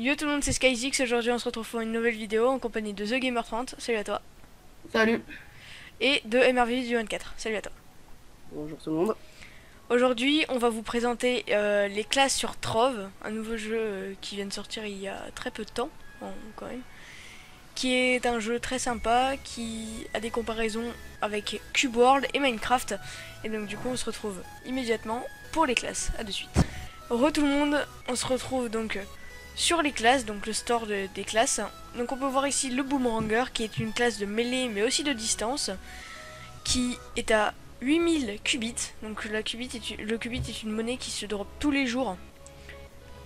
Yo tout le monde, c'est SkyZix. Aujourd'hui on se retrouve pour une nouvelle vidéo en compagnie de TheGamer30, salut à toi. Salut. Et de MRV24, salut à toi. Bonjour tout le monde. Aujourd'hui on va vous présenter les classes sur Trove, un nouveau jeu qui vient de sortir il y a très peu de temps, bon, quand même. Qui est un jeu très sympa, qui a des comparaisons avec Cube World et Minecraft. Et donc du coup on se retrouve immédiatement pour les classes, à de suite. Re tout le monde, on se retrouve donc sur les classes, donc le store des classes. Donc on peut voir ici le Boomeраnger qui est une classe de mêlée mais aussi de distance, qui est à 8000 qubits. Donc le qubit est une monnaie qui se drop tous les jours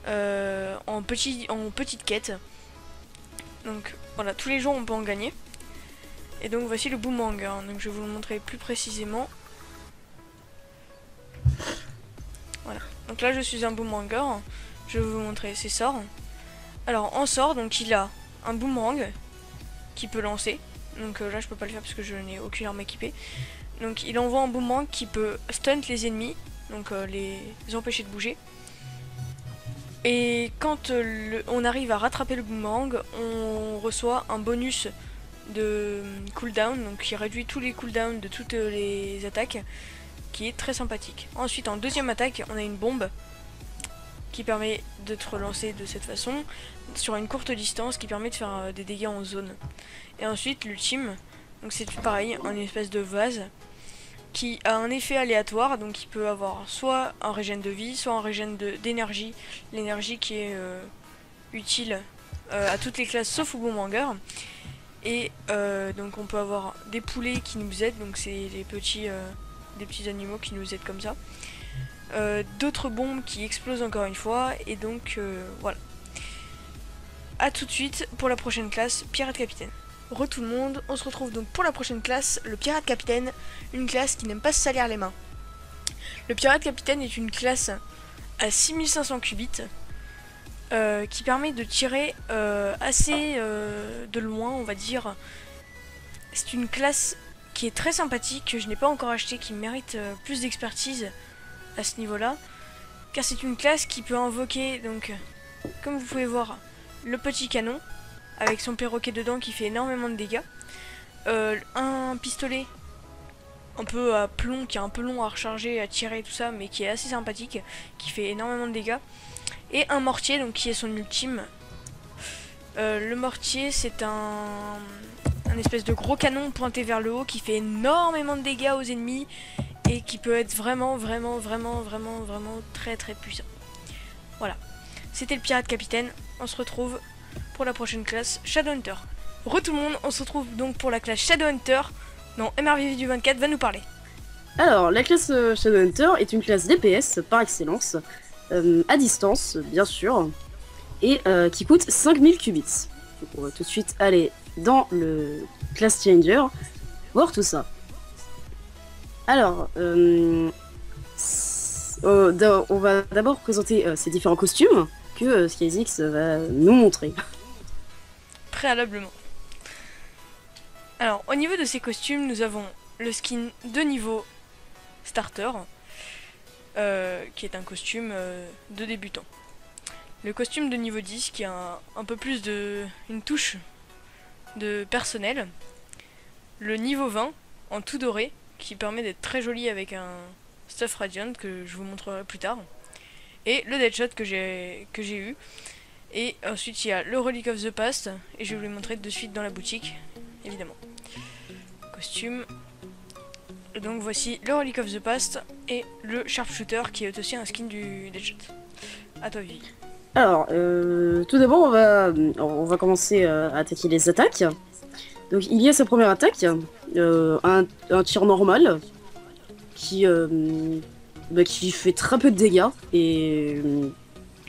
en petite quête. Donc voilà, tous les jours on peut en gagner. Et donc voici le Boomeраnger, donc je vais vous le montrer plus précisément. Voilà, donc là je suis un Boomeраnger, je vais vous montrer ses sorts. Alors en sort, donc il a un boomerang qui peut lancer. Donc là je peux pas le faire parce que je n'ai aucune arme équipée. Donc il envoie un boomerang qui peut stunt les ennemis, donc les empêcher de bouger. Et quand on arrive à rattraper le boomerang, on reçoit un bonus de cooldown, donc qui réduit tous les cooldowns de toutes les attaques, qui est très sympathique. Ensuite en deuxième attaque, on a une bombe qui permet d'être lancé de cette façon sur une courte distance, qui permet de faire des dégâts en zone. Et ensuite l'ultime, donc c'est pareil, une espèce de vase qui a un effet aléatoire, donc il peut avoir soit un régène de vie, soit un régène d'énergie, l'énergie qui est utile à toutes les classes sauf au Boomeраnger. Et donc on peut avoir des poulets qui nous aident, donc c'est des petits animaux qui nous aident comme ça. D'autres bombes qui explosent encore une fois, et donc voilà. A tout de suite pour la prochaine classe, Pirate Capitaine. Re tout le monde, on se retrouve donc pour la prochaine classe, le Pirate Capitaine, une classe qui n'aime pas se salir les mains. Le Pirate Capitaine est une classe à 6500 qubits qui permet de tirer assez de loin, on va dire. C'est une classe qui est très sympathique, que je n'ai pas encore acheté, qui mérite plus d'expertise à ce niveau-là, car c'est une classe qui peut invoquer, donc comme vous pouvez voir, le petit canon avec son perroquet dedans qui fait énormément de dégâts, un pistolet un peu à plomb qui est un peu long à recharger, à tirer tout ça, mais qui est assez sympathique, qui fait énormément de dégâts, et un mortier donc qui est son ultime. Le mortier c'est un espèce de gros canon pointé vers le haut qui fait énormément de dégâts aux ennemis et qui peut être vraiment très puissant. Voilà, c'était le Pirate Capitaine. On se retrouve pour la prochaine classe Shadowhunter. Re tout le monde, on se retrouve donc pour la classe Shadowhunter dont MRV24 va nous parler. Alors, la classe Shadowhunter est une classe DPS par excellence, à distance bien sûr, et qui coûte 5000 qubits. Donc on va tout de suite aller dans le class changer, voir tout ça. Alors, on va d'abord présenter ces différents costumes que SkyZix va nous montrer. Préalablement. Alors, au niveau de ces costumes, nous avons le skin de niveau starter, qui est un costume de débutant. Le costume de niveau 10 qui a un peu plus une touche de personnel. Le niveau 20 en tout doré qui permet d'être très joli avec un stuff radiant que je vous montrerai plus tard. Et le deadshot que j'ai eu. Et ensuite il y a le Relic of the Past et je vais vous le montrer de suite dans la boutique évidemment. Costume. Donc voici le Relic of the Past et le Sharpshooter qui est aussi un skin du deadshot. A toi Vivi. Alors, tout d'abord, on va commencer à attaquer les attaques. Donc, il y a sa première attaque, un tir normal, qui fait très peu de dégâts, et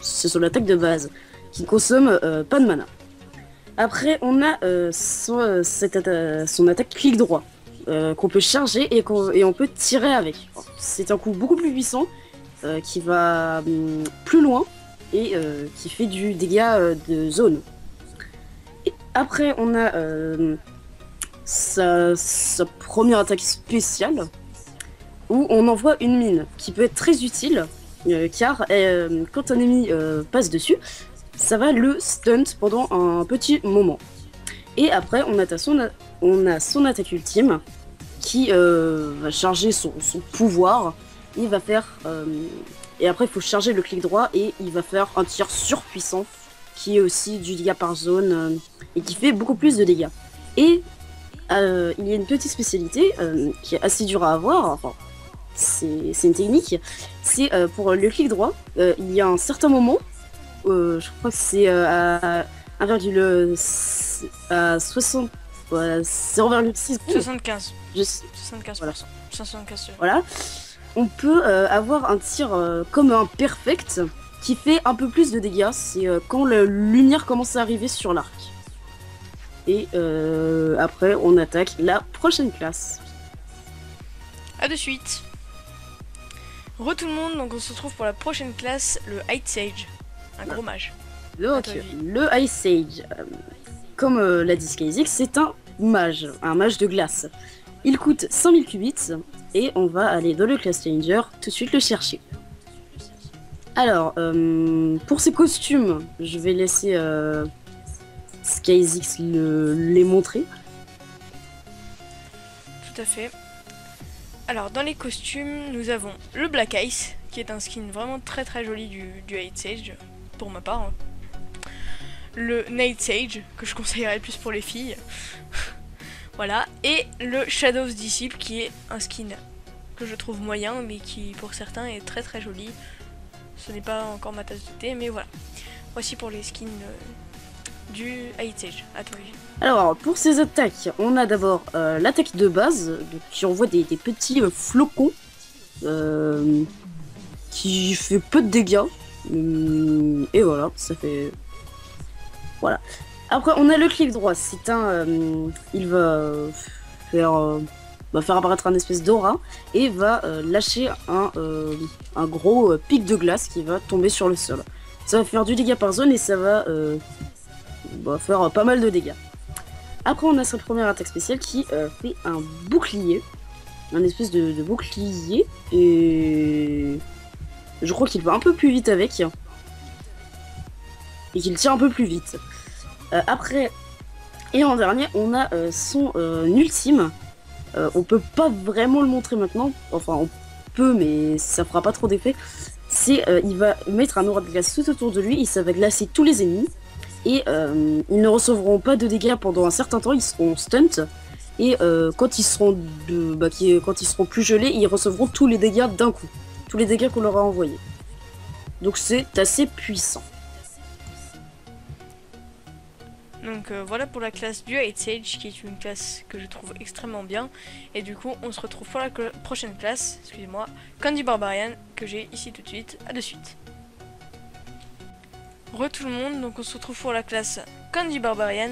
c'est son attaque de base, qui consomme pas de mana. Après, on a son attaque clic droit, qu'on peut charger et on peut tirer avec. C'est un coup beaucoup plus puissant, qui va plus loin, et qui fait du dégât de zone. Et après, on a sa première attaque spéciale, où on envoie une mine, qui peut être très utile, car quand un ennemi passe dessus, ça va le stunt pendant un petit moment. Et après, on a son attaque ultime qui va charger son pouvoir. Il va faire... et après, il faut charger le clic droit et il va faire un tir surpuissant qui est aussi du dégât par zone et qui fait beaucoup plus de dégâts. Et il y a une petite spécialité qui est assez dure à avoir, enfin, c'est une technique, c'est pour le clic droit, il y a un certain moment, je crois que c'est à 60, 0,6 secondes. 75. 75%. Voilà. 75. Voilà. On peut avoir un tir comme un perfect qui fait un peu plus de dégâts. C'est quand le lumière commence à arriver sur l'arc. Et après, on attaque la prochaine classe. A de suite. Re tout le monde, donc on se retrouve pour la prochaine classe, le Ice Sage. Un gros mage. Donc, le Ice Sage, comme l'a dit Skyzix, c'est un mage de glace. Il coûte 5000 qubits et on va aller dans le class changer tout de suite le chercher. Alors, pour ses costumes, je vais laisser Skyzix les montrer. Tout à fait. Alors, dans les costumes, nous avons le Black Ice, qui est un skin vraiment très très joli du Ice Sage, pour ma part. Le Night Sage, que je conseillerais plus pour les filles. Voilà. Et le Shadow's Disciple, qui est un skin que je trouve moyen, mais qui pour certains est très très joli. Ce n'est pas encore ma tasse de thé, mais voilà. Voici pour les skins du Ice Sage. À toi. Alors, pour ces attaques, on a d'abord l'attaque de base, qui envoie des petits flocons, qui fait peu de dégâts. Et voilà, ça fait... Voilà. Après, on a le clic droit. C'est un... il va faire apparaître un espèce d'aura et va lâcher un gros pic de glace qui va tomber sur le sol. Ça va faire du dégât par zone et ça va faire pas mal de dégâts. Après, on a sa première attaque spéciale qui fait un bouclier. Un espèce de bouclier. Et je crois qu'il va un peu plus vite avec. Et qu'il tire un peu plus vite. Après, et en dernier, on a son ultime. On peut pas vraiment le montrer maintenant. Enfin, on peut, mais ça fera pas trop d'effet. C'est, il va mettre un aura de glace tout autour de lui et ça va glacer tous les ennemis. Et ils ne recevront pas de dégâts pendant un certain temps, ils seront stunt. Et quand ils seront plus gelés, ils recevront tous les dégâts d'un coup. Tous les dégâts qu'on leur a envoyés. Donc c'est assez puissant. Donc voilà pour la classe du Ice Sage, qui est une classe que je trouve extrêmement bien. Et du coup, on se retrouve pour la prochaine classe, excusez-moi, Candy Barbarian, que j'ai ici tout de suite. À de suite. Re tout le monde, donc on se retrouve pour la classe Candy Barbarian,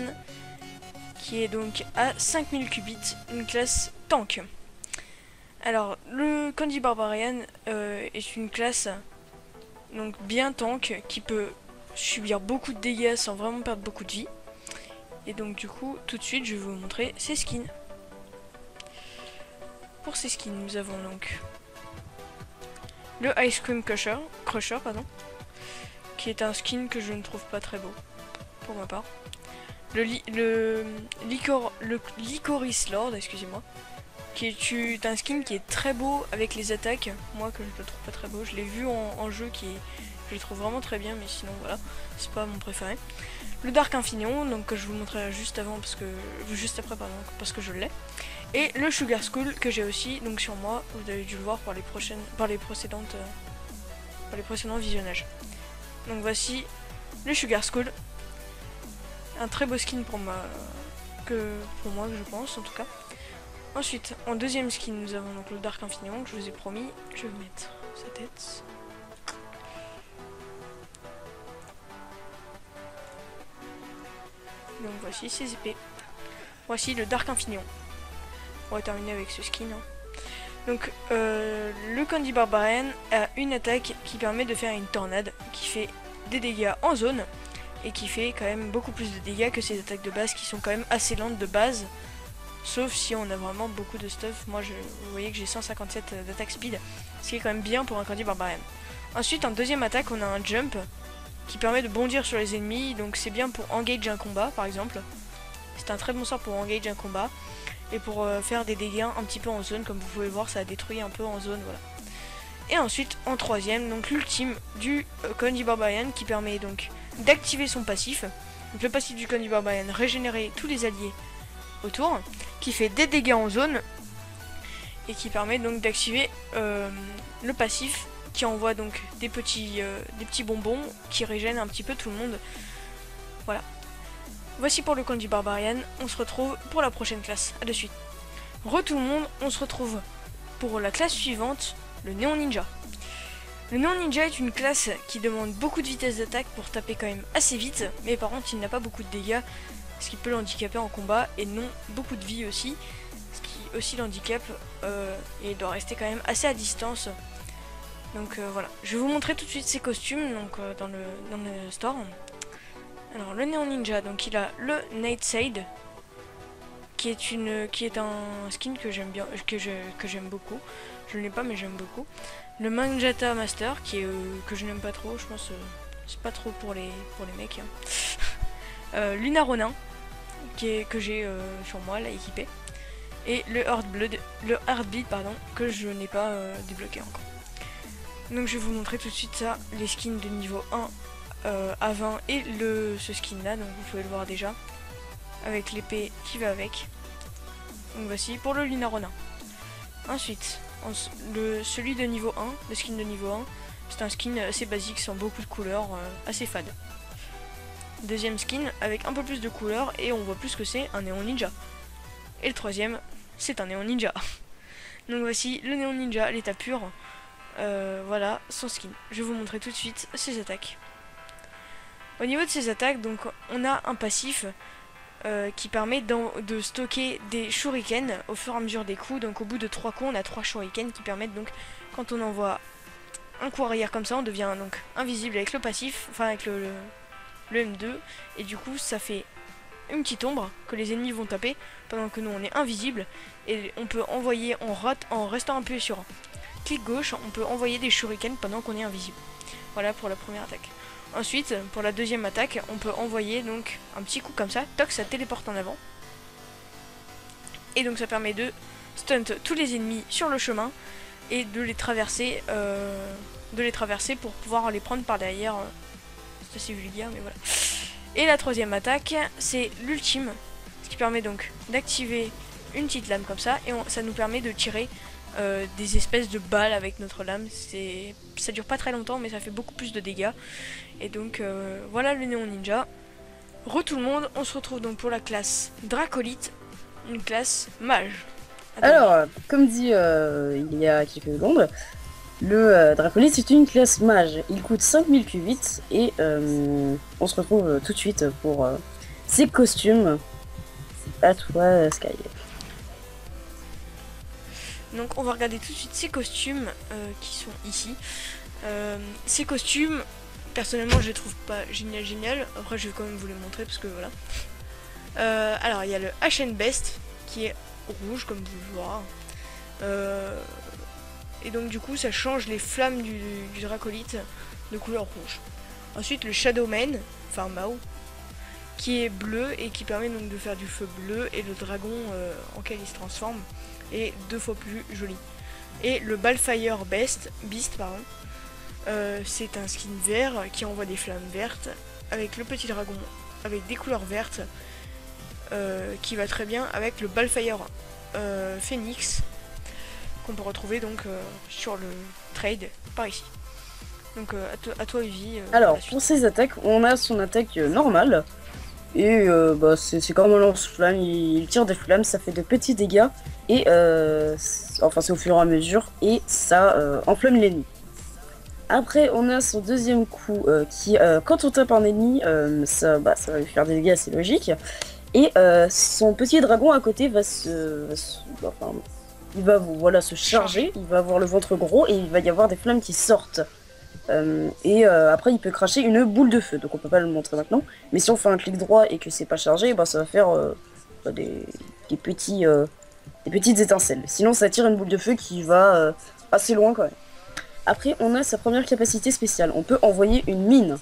qui est donc à 5000 qubits, une classe tank. Alors, le Candy Barbarian est une classe donc bien tank, qui peut subir beaucoup de dégâts sans vraiment perdre beaucoup de vie. Et donc du coup, tout de suite, je vais vous montrer ses skins. Pour ces skins, nous avons donc le Ice Cream Crusher, qui est un skin que je ne trouve pas très beau, pour ma part. Le Licorice Lord, excusez-moi, qui est un skin qui est très beau avec les attaques. Moi, que je le trouve pas très beau, je l'ai vu en jeu, je le trouve vraiment très bien, mais sinon voilà, c'est pas mon préféré. Le Dark Infineon, donc que je vous montrerai juste après, parce que je l'ai. Et le Sugar Skull que j'ai aussi donc sur moi, vous avez dû le voir par les précédents visionnages. Donc voici le Sugar Skull, un très beau skin pour moi, je pense en tout cas. Ensuite, en deuxième skin, nous avons donc le Dark Infineon que je vous ai promis. Je vais mettre sa tête. Donc voici ses épées. Voici le Dark Infineon. On va terminer avec ce skin. Donc le Candy Barbarian a une attaque qui permet de faire une tornade qui fait des dégâts en zone et qui fait quand même beaucoup plus de dégâts que ses attaques de base qui sont quand même assez lentes de base. Sauf si on a vraiment beaucoup de stuff. Moi vous voyez que j'ai 157 d'attaque speed, ce qui est quand même bien pour un Candy Barbarian. Ensuite en deuxième attaque on a un jump qui permet de bondir sur les ennemis, donc c'est bien pour engage un combat par exemple. C'est un très bon sort pour engage un combat et pour faire des dégâts un petit peu en zone, comme vous pouvez voir ça a détruit un peu en zone, voilà. Et ensuite en troisième, donc l'ultime du Condi Barbarian qui permet donc d'activer son passif. Donc le passif du Condi Barbarian, régénérer tous les alliés autour, qui fait des dégâts en zone et qui permet donc d'activer le passif qui envoie donc des petits bonbons qui régènent un petit peu tout le monde. Voilà. Voici pour le Condi Barbarian, on se retrouve pour la prochaine classe, à de suite. Tout le monde, on se retrouve pour la classe suivante, le Néon Ninja. Le Néon Ninja est une classe qui demande beaucoup de vitesse d'attaque pour taper quand même assez vite, mais par contre il n'a pas beaucoup de dégâts, ce qui peut l'handicaper en combat, et non beaucoup de vie aussi, ce qui aussi l'handicape, et il doit rester quand même assez à distance. Donc voilà, je vais vous montrer tout de suite ses costumes donc, dans le store. Alors le Néon Ninja, donc il a le Nightside, qui est un skin que j'aime bien, que j'aime beaucoup. Je ne l'ai pas mais j'aime beaucoup. Le Manjata Master que je n'aime pas trop, je pense c'est pas trop pour les mecs. Hein. Luna Ronin que j'ai sur moi là équipé. Et le Heartbleed pardon, que je n'ai pas débloqué encore. Donc je vais vous montrer tout de suite ça, les skins de niveau 1 à 20 et ce skin là, donc vous pouvez le voir déjà avec l'épée qui va avec. Donc voici pour le Luna Ronin. Ensuite celui de niveau 1, le skin de niveau 1, c'est un skin assez basique sans beaucoup de couleurs, assez fade. Deuxième skin avec un peu plus de couleurs et on voit plus que c'est un Néon Ninja. Et le troisième c'est un Néon Ninja. Donc voici le Néon Ninja à l'état pur. Voilà son skin. Je vais vous montrer tout de suite ses attaques. Au niveau de ses attaques, donc on a un passif qui permet de stocker des shurikens au fur et à mesure des coups. Donc au bout de 3 coups, on a 3 shurikens qui permettent donc, quand on envoie un coup arrière comme ça, on devient donc invisible avec le passif, enfin avec le M2. Et du coup, ça fait une petite ombre que les ennemis vont taper pendant que nous on est invisible. Et on peut envoyer en restant appuyé sur clic gauche, on peut envoyer des shurikens pendant qu'on est invisible. Voilà pour la première attaque. Ensuite, pour la deuxième attaque, on peut envoyer donc un petit coup comme ça, toc, ça téléporte en avant. Et donc ça permet de stunt tous les ennemis sur le chemin et de les traverser pour pouvoir les prendre par derrière. C'est assez vulgaire, mais voilà. Et la troisième attaque, c'est l'ultime, ce qui permet donc d'activer une petite lame comme ça, et ça nous permet de tirer des espèces de balles avec notre lame. Ça dure pas très longtemps mais ça fait beaucoup plus de dégâts. Et donc voilà le Néon Ninja. Tout le monde, on se retrouve donc pour la classe Dracolite, une classe mage. Attendez. Alors, comme dit il y a quelques secondes, le Dracolite c'est une classe mage. Il coûte 5000 Q8 et on se retrouve tout de suite pour ses costumes. À toi Sky. Donc on va regarder tout de suite ces costumes qui sont ici. Ces costumes, personnellement je les trouve pas génial. Après je vais quand même vous les montrer parce que voilà. Alors il y a le HN Best qui est rouge comme vous le voyez. Et donc du coup ça change les flammes du Dracolite de couleur rouge. Ensuite le Shadowman, enfin Mao, qui est bleu et qui permet donc de faire du feu bleu, et le dragon en quel il se transforme est 2 fois plus joli. Et le Balfire Beast, c'est un skin vert qui envoie des flammes vertes avec le petit dragon avec des couleurs vertes qui va très bien avec le Balfire Phoenix qu'on peut retrouver donc sur le trade par ici. Donc à toi Evie. Alors pour ses attaques, on a son attaque normale. Et c'est comme un lance-flamme, il tire des flammes, ça fait de petits dégâts. Et enfin c'est au fur et à mesure, et ça enflamme l'ennemi. Après on a son deuxième coup qui quand on tape un ennemi, ça va lui faire des dégâts, c'est logique. Et son petit dragon à côté il va se charger, il va avoir le ventre gros et il va y avoir des flammes qui sortent. Après il peut cracher une boule de feu, donc on peut pas le montrer maintenant, mais si on fait un clic droit et que c'est pas chargé, ça va faire des petites étincelles. Sinon ça tire une boule de feu qui va assez loin quand même. Après on a sa première capacité spéciale, on peut envoyer une mine.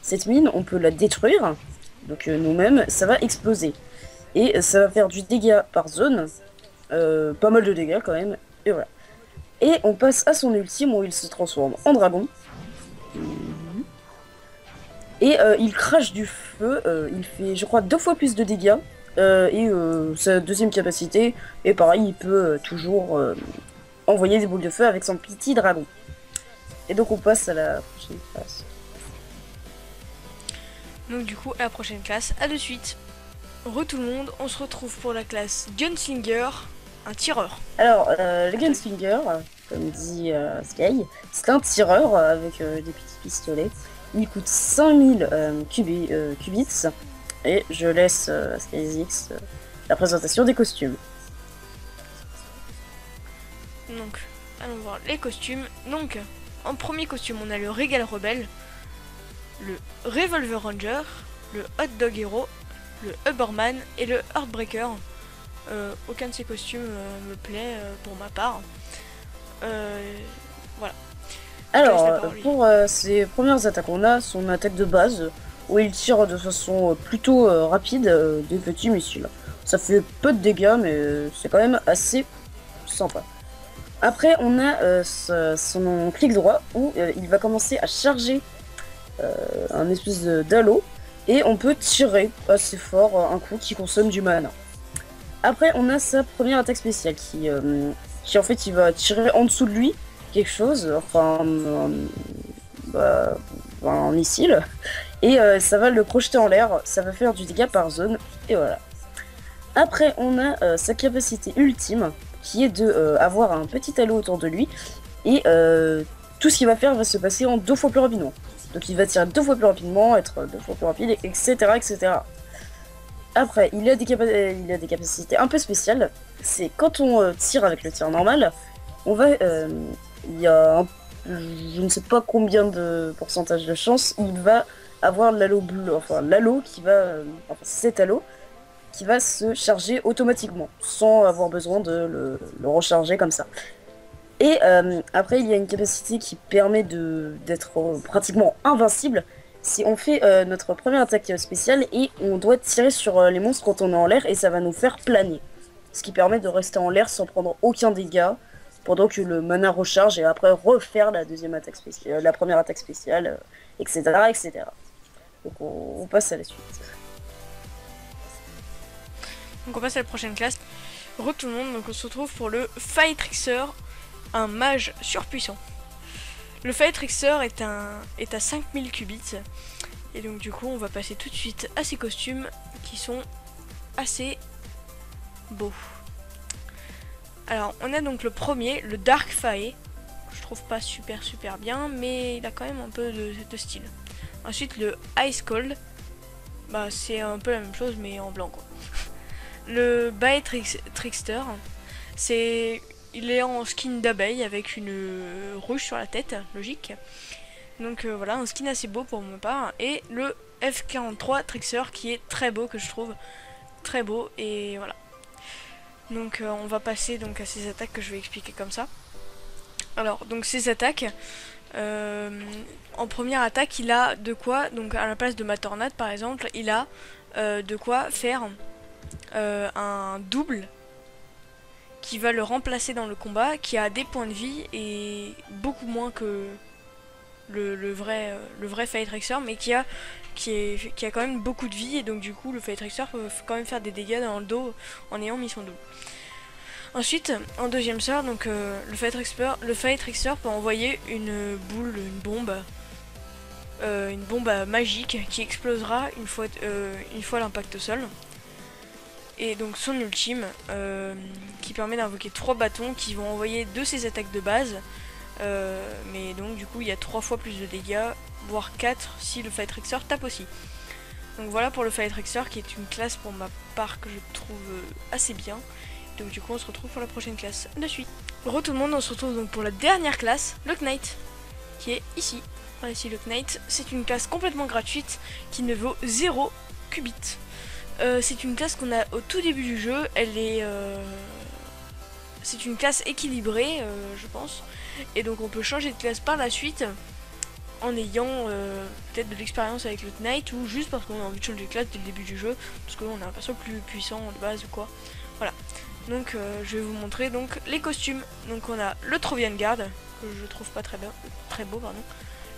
Cette mine, on peut la détruire, donc nous-mêmes, ça va exploser. Et ça va faire du dégât par zone, pas mal de dégâts quand même, et voilà. Et on passe à son ultime où il se transforme en dragon. Et il crache du feu, il fait je crois 2 fois plus de dégâts. Et sa deuxième capacité, et pareil, il peut toujours envoyer des boules de feu avec son petit dragon. Et donc on passe à la prochaine classe. Donc du coup, à la prochaine classe, à de suite. Re tout le monde, on se retrouve pour la classe Gunslinger, un tireur. Alors, le Gunslinger, comme dit Sky, c'est un tireur avec des petits pistolets. Il coûte 5000 qubits. Et je laisse à SkyZX la présentation des costumes. Donc, allons voir les costumes. Donc, en premier costume, on a le Régal Rebelle, le Revolver Ranger, le Hot Dog Hero, le Uberman et le Heartbreaker. Aucun de ces costumes me plaît pour ma part. Voilà. Alors, pour ses premières attaques, on a son attaque de base, où il tire de façon plutôt rapide des petits missiles. Ça fait peu de dégâts, mais c'est quand même assez sympa. Après, on a son clic droit, où il va commencer à charger un espèce d'halo, et on peut tirer assez fort un coup qui consomme du mana. Après, on a sa première attaque spéciale, qui en fait, il va tirer en dessous de lui quelque chose, enfin un missile, et ça va le projeter en l'air, ça va faire du dégât par zone, et voilà. Après, on a sa capacité ultime, qui est de avoir un petit halo autour de lui, et tout ce qu'il va faire va se passer en 2 fois plus rapidement. Donc il va tirer 2 fois plus rapidement, être 2 fois plus rapide, etc. etc. Après, il a des capacités un peu spéciales, c'est quand on tire avec le tir normal, on va... il y a je ne sais pas combien de pourcentage de chance, il va avoir l'halo bleu, enfin l'halo qui va, enfin cet halo qui va se charger automatiquement, sans avoir besoin de le recharger comme ça. Et après, il y a une capacité qui permet d'être pratiquement invincible si on fait notre première attaque spéciale et on doit tirer sur les monstres quand on est en l'air et ça va nous faire planer. Ce qui permet de rester en l'air sans prendre aucun dégât pendant que le mana recharge et après refaire la deuxième attaque spéciale, la première attaque spéciale, etc., etc. Donc on passe à la suite. Donc on passe à la prochaine classe. Re tout le monde, donc on se retrouve pour le Fire Trickster, un mage surpuissant. Le Fire Trickster est à 5000 qubits. Et donc du coup on va passer tout de suite à ces costumes qui sont assez beaux. Alors on a donc le premier, le Dark Fae. Je trouve pas super bien, mais il a quand même un peu de style. Ensuite le Ice Cold. Bah c'est un peu la même chose mais en blanc quoi. Le Bae Trickster, il est en skin d'abeille avec une ruche sur la tête, logique. Donc voilà, un skin assez beau pour ma part. Et le F43 Trickster qui est très beau, que je trouve très beau, et voilà. Donc on va passer donc à ces attaques que je vais expliquer comme ça. Alors donc ces attaques, en première attaque il a de quoi, donc à la place de ma tornade par exemple, il a de quoi faire un double qui va le remplacer dans le combat, qui a des points de vie et beaucoup moins que le vrai Fire Trickster, mais qui a quand même beaucoup de vie, et donc du coup le Fire Trickster peut quand même faire des dégâts dans le dos en ayant mis son double. Ensuite, en deuxième sort, donc le Fire Trickster peut envoyer une boule, une bombe magique qui explosera une fois l'impact au sol. Et donc son ultime qui permet d'invoquer 3 bâtons qui vont envoyer de ses attaques de base, mais donc du coup il y a 3 fois plus de dégâts, voire 4 si le Fire Trickster tape aussi. Donc voilà pour le Fire Trickster qui est une classe pour ma part que je trouve assez bien. Donc du coup on se retrouve pour la prochaine classe de suite. Re tout le monde, on se retrouve donc pour la dernière classe, le Knight, qui est ici. Voilà, ici le Knight, c'est une classe complètement gratuite qui ne vaut 0 qubit. C'est une classe qu'on a au tout début du jeu, c'est une classe équilibrée je pense, et donc on peut changer de classe par la suite en ayant peut-être de l'expérience avec le Knight, ou juste parce qu'on a envie de changer de classe dès le début du jeu, parce qu'on a un perso plus puissant de base ou quoi. Voilà. Donc je vais vous montrer donc les costumes. Donc on a le Trovian Guard, que je trouve pas très beau, pardon.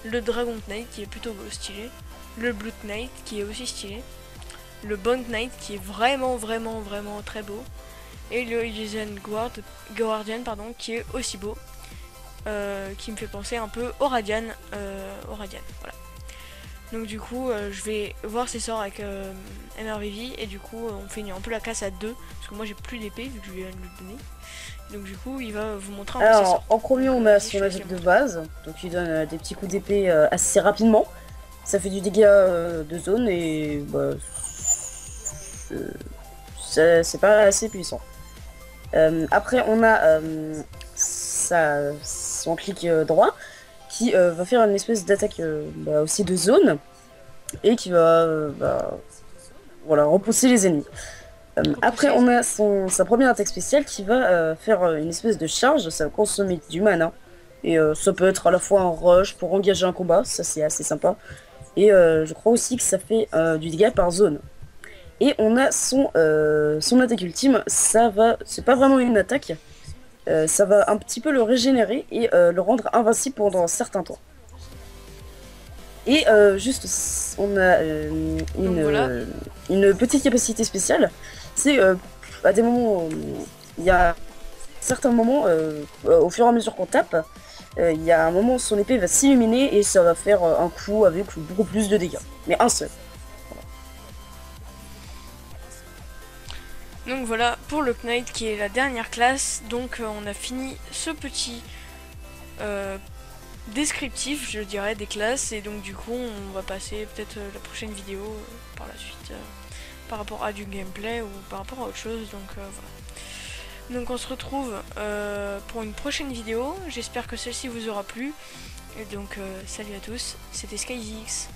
Le Dragon Knight qui est plutôt stylé. Le Blue Knight qui est aussi stylé. Le Bone Knight qui est vraiment très beau. Et le Elysian Guardian pardon, qui est aussi beau. Qui me fait penser un peu au Radian. Voilà. Donc du coup je vais voir ses sorts avec MRVV, et du coup on finit un peu la classe à 2, parce que moi j'ai plus d'épée vu que je lui ai donné. Donc du coup il va vous montrer un peu ses sorts. En premier on a son attaque de base, donc il donne des petits coups d'épée assez rapidement. Ça fait du dégât de zone et bah, c'est pas assez puissant. Après on a son clic droit qui va faire une espèce d'attaque aussi de zone, et qui va voilà, repousser les ennemis. Après on a sa première attaque spéciale qui va faire une espèce de charge. Ça va consommer du mana, et ça peut être à la fois un rush pour engager un combat, ça c'est assez sympa, et je crois aussi que ça fait du dégât par zone. Et on a son attaque ultime. C'est pas vraiment une attaque, ça va un petit peu le régénérer et le rendre invincible pendant un certain temps. Et juste, on a une petite capacité spéciale. C'est à des moments, il y a certains moments, au fur et à mesure qu'on tape, il y a un moment où son épée va s'illuminer et ça va faire un coup avec beaucoup plus de dégâts. Mais un seul. Donc voilà pour le Knight qui est la dernière classe. Donc on a fini ce petit descriptif, je dirais, des classes, et donc du coup on va passer peut-être la prochaine vidéo par la suite par rapport à du gameplay ou par rapport à autre chose. Donc voilà. Donc on se retrouve pour une prochaine vidéo. J'espère que celle-ci vous aura plu. Et donc salut à tous, c'était SkyZX.